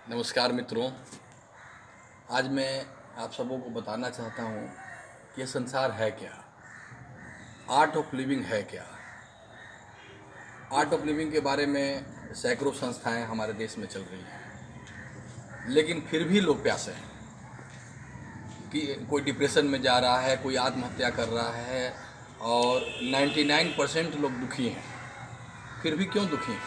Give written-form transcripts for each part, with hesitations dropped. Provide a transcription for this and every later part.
नमस्कार मित्रों। आज मैं आप सबों को बताना चाहता हूँ कि यह संसार है क्या, आर्ट ऑफ लिविंग है क्या। आर्ट ऑफ लिविंग के बारे में सैकड़ों संस्थाएं हमारे देश में चल रही हैं, लेकिन फिर भी लोग प्यासे हैं कि कोई डिप्रेशन में जा रहा है, कोई आत्महत्या कर रहा है और 99% लोग दुखी हैं। फिर भी क्यों दुखी हैं?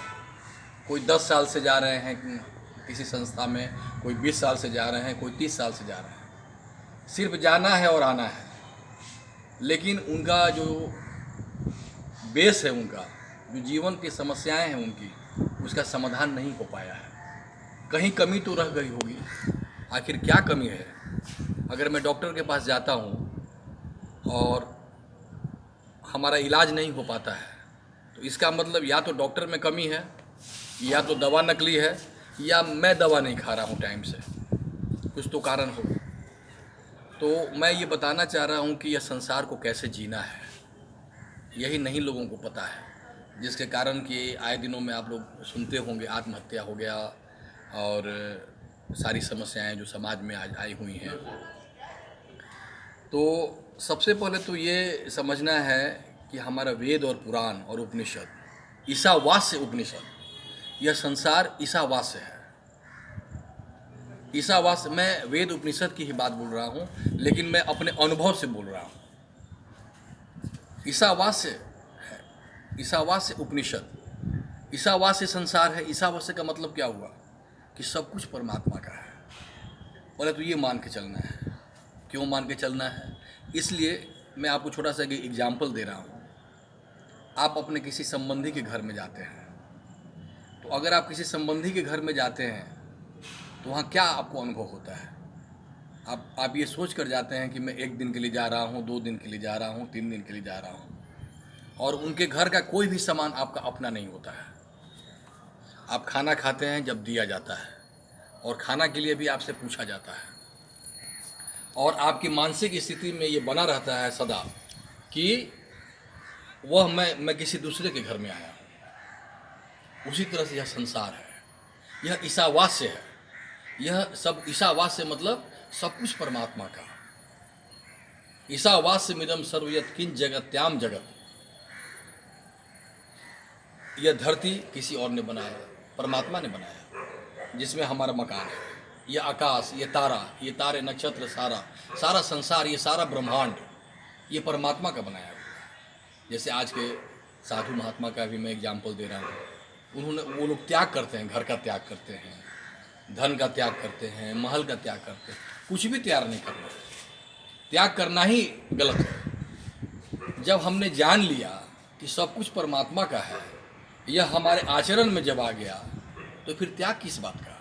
कोई 10 साल से जा रहे हैं किसी संस्था में, कोई 20 साल से जा रहे हैं, कोई 30 साल से जा रहे हैं। सिर्फ जाना है और आना है, लेकिन उनका जो बेस है, उनका जो जीवन की समस्याएं हैं उनकी, उसका समाधान नहीं हो पाया है। कहीं कमी तो रह गई होगी। आखिर क्या कमी है? अगर मैं डॉक्टर के पास जाता हूँ और हमारा इलाज नहीं हो पाता है, तो इसका मतलब या तो डॉक्टर में कमी है, या तो दवा नकली है, या मैं दवा नहीं खा रहा हूँ टाइम से। कुछ तो कारण हो। तो मैं ये बताना चाह रहा हूँ कि यह संसार को कैसे जीना है, यही नहीं लोगों को पता है, जिसके कारण कि आए दिनों में आप लोग सुनते होंगे आत्महत्या हो गया और सारी समस्याएं जो समाज में आज आई हुई हैं। तो सबसे पहले तो ये समझना है कि हमारा वेद और पुराण और उपनिषद, ईशावास्य उपनिषद, यह संसार ईशावास्य है। ईशावास्य, मैं वेद उपनिषद की ही बात बोल रहा हूँ, लेकिन मैं अपने अनुभव से बोल रहा हूँ। ईशावास्य है, ईशावास्य उपनिषद, ईशावास्य संसार है। ईशावास्य का मतलब क्या हुआ कि सब कुछ परमात्मा का है। पहले तो ये मान के चलना है। क्यों मान के चलना है? इसलिए मैं आपको छोटा सा एग्जाम्पल दे रहा हूँ। आप अपने किसी संबंधी के घर में जाते हैं, तो अगर आप किसी संबंधी के घर में जाते हैं तो वहाँ क्या आपको अनुभव होता है? आप ये सोच कर जाते हैं कि मैं 1 दिन के लिए जा रहा हूँ, 2 दिन के लिए जा रहा हूँ, 3 दिन के लिए जा रहा हूँ, और उनके घर का कोई भी सामान आपका अपना नहीं होता है। आप खाना खाते हैं जब दिया जाता है, और खाना के लिए भी आपसे पूछा जाता है, और आपकी मानसिक स्थिति में ये बना रहता है सदा कि वह मैं किसी दूसरे के घर में आया हूँ। उसी तरह से यह संसार है, यह ईशावास्य है। यह सब ईशावास्य मतलब सब कुछ परमात्मा का। ईशावास्य मिदम सर्वयत किंच जगत्याम जगत। यह धरती किसी और ने बनाया, परमात्मा ने बनाया, जिसमें हमारा मकान है। यह आकाश, ये तारा, ये तारे, नक्षत्र, सारा संसार, ये सारा ब्रह्मांड, ये परमात्मा का बनाया हुआ है। जैसे आज के साधु महात्मा का भी मैं एग्जाम्पल दे रहा हूँ। वो लोग त्याग करते हैं, घर का त्याग करते हैं, धन का त्याग करते हैं, महल का त्याग करते हैं। कुछ भी त्याग नहीं करना। त्याग करना ही गलत है। जब हमने जान लिया कि सब कुछ परमात्मा का है, यह हमारे आचरण में जब आ गया, तो फिर त्याग किस बात का?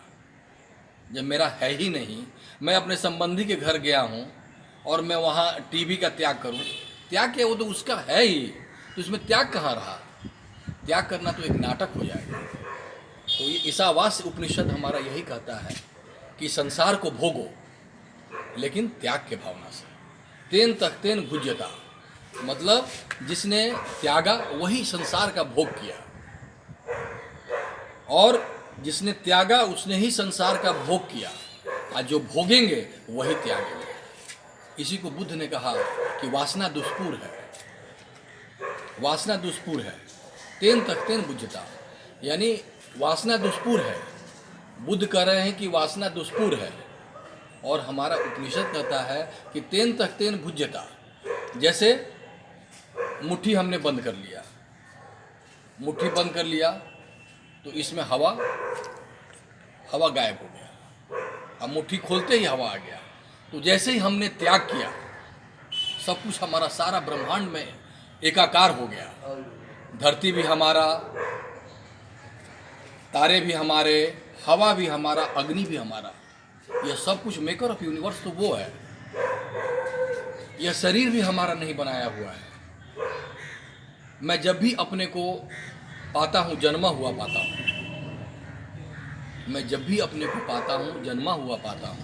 जब मेरा है ही नहीं, मैं अपने संबंधी के घर गया हूँ और मैं वहाँ टीवी का त्याग करूँ, त्याग क्या? वो तो उसका है ही, तो इसमें त्याग कहाँ रहा? त्याग करना तो एक नाटक हो जाएगा। तो ये ईशावास्य उपनिषद हमारा यही कहता है कि संसार को भोगो, लेकिन त्याग के भावना से। तेन तख्तेन भुज्यता, मतलब जिसने त्यागा वही संसार का भोग किया, और जिसने त्यागा उसने ही संसार का भोग किया, और जो भोगेंगे वही त्यागेंगे। इसी को बुद्ध ने कहा कि वासना दुष्पूर है, वासना दुष्पूर है। तेन तख्तेन भुज्यता, यानी वासना दुष्पूर है। बुद्ध कह रहे हैं कि वासना दुष्पूर है, और हमारा उपनिषद कहता है कि तेन तख्तेन भुज्यता। जैसे मुट्ठी हमने बंद कर लिया, मुट्ठी बंद कर लिया तो इसमें हवा गायब हो गया। अब मुट्ठी खोलते ही हवा आ गया। तो जैसे ही हमने त्याग किया, सब कुछ हमारा सारा ब्रह्मांड में एकाकार हो गया। धरती भी हमारा, तारे भी हमारे, हवा भी हमारा, अग्नि भी हमारा। यह सब कुछ मेकर ऑफ यूनिवर्स तो वो है। यह शरीर भी हमारा नहीं बनाया हुआ है। मैं जब भी अपने को पाता हूँ, जन्मा हुआ पाता हूँ। मैं जब भी अपने को पाता हूँ, जन्मा हुआ पाता हूँ।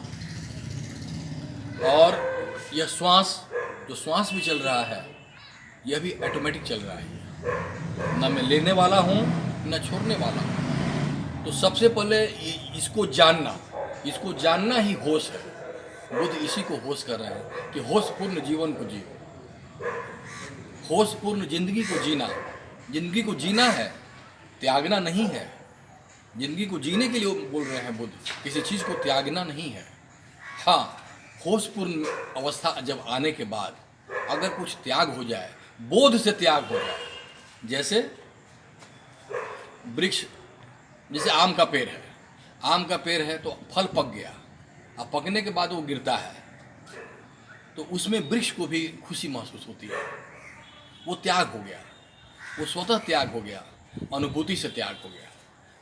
और यह जो श्वास भी चल रहा है, यह भी ऑटोमेटिक चल रहा है। न मैं लेने वाला हूँ, न छोड़ने वाला हूँ। तो सबसे पहले इसको जानना ही होश है। बुद्ध इसी को होश कर रहे हैं कि होशपूर्ण जीवन को जियो, होशपूर्ण जिंदगी को जीना। जिंदगी को जीना है, त्यागना नहीं है। जिंदगी को जीने के लिए बोल रहे हैं बुद्ध, किसी चीज़ को त्यागना नहीं है। हाँ, होशपूर्ण अवस्था जब आने के बाद अगर कुछ त्याग हो जाए, बोध से त्याग हो जाए, जैसे वृक्ष, जैसे आम का पेड़ है, आम का पेड़ है तो फल पक गया, अब पकने के बाद वो गिरता है तो उसमें वृक्ष को भी खुशी महसूस होती है। वो त्याग हो गया, वो स्वतः त्याग हो गया, अनुभूति से त्याग हो गया।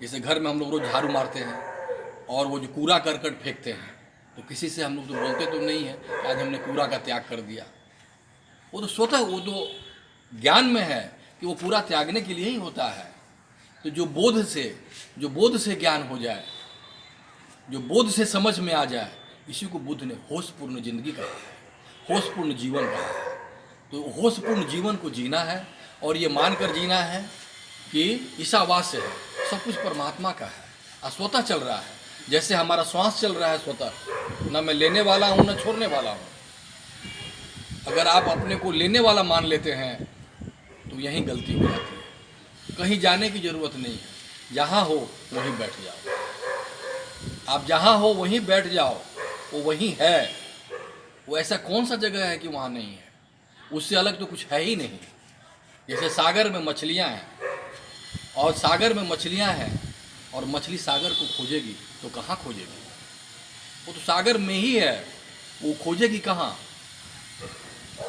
जैसे घर में हम लोग रोज झाड़ू मारते हैं और वो जो कूड़ा करकट फेंकते हैं, तो किसी से हम लोग तो बोलते तो नहीं है कि आज हमने कूड़ा का त्याग कर दिया। वो तो स्वतः, वो तो ज्ञान में है कि वो पूरा त्यागने के लिए ही होता है। तो जो बोध से ज्ञान हो जाए, जो बोध से समझ में आ जाए, इसी को बुद्ध ने होशपूर्ण जिंदगी कहा है, होशपूर्ण जीवन कहा है। तो होशपूर्ण जीवन को जीना है और ये मानकर जीना है कि ईशावास है, सब कुछ परमात्मा का है, स्वतः चल रहा है। जैसे हमारा श्वास चल रहा है स्वतः, न मैं लेने वाला हूँ न छोड़ने वाला हूँ। अगर आप अपने को लेने वाला मान लेते हैं तो यही गलती हो जाती है। कहीं जाने की ज़रूरत नहीं है, जहाँ हो वहीं बैठ जाओ। आप जहाँ हो वहीं बैठ जाओ, वो वहीं है। वो ऐसा कौन सा जगह है कि वहाँ नहीं है? उससे अलग तो कुछ है ही नहीं। जैसे सागर में मछलियाँ हैं और सागर में मछलियाँ हैं और मछली सागर को खोजेगी तो कहाँ खोजेगी? वो तो सागर में ही है, वो खोजेगी कहाँ?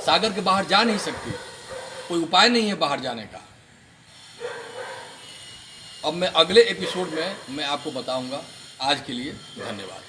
सागर के बाहर जा नहीं सकती, कोई उपाय नहीं है बाहर जाने का। अब मैं अगले एपिसोड में मैं आपको बताऊंगा। आज के लिए धन्यवाद।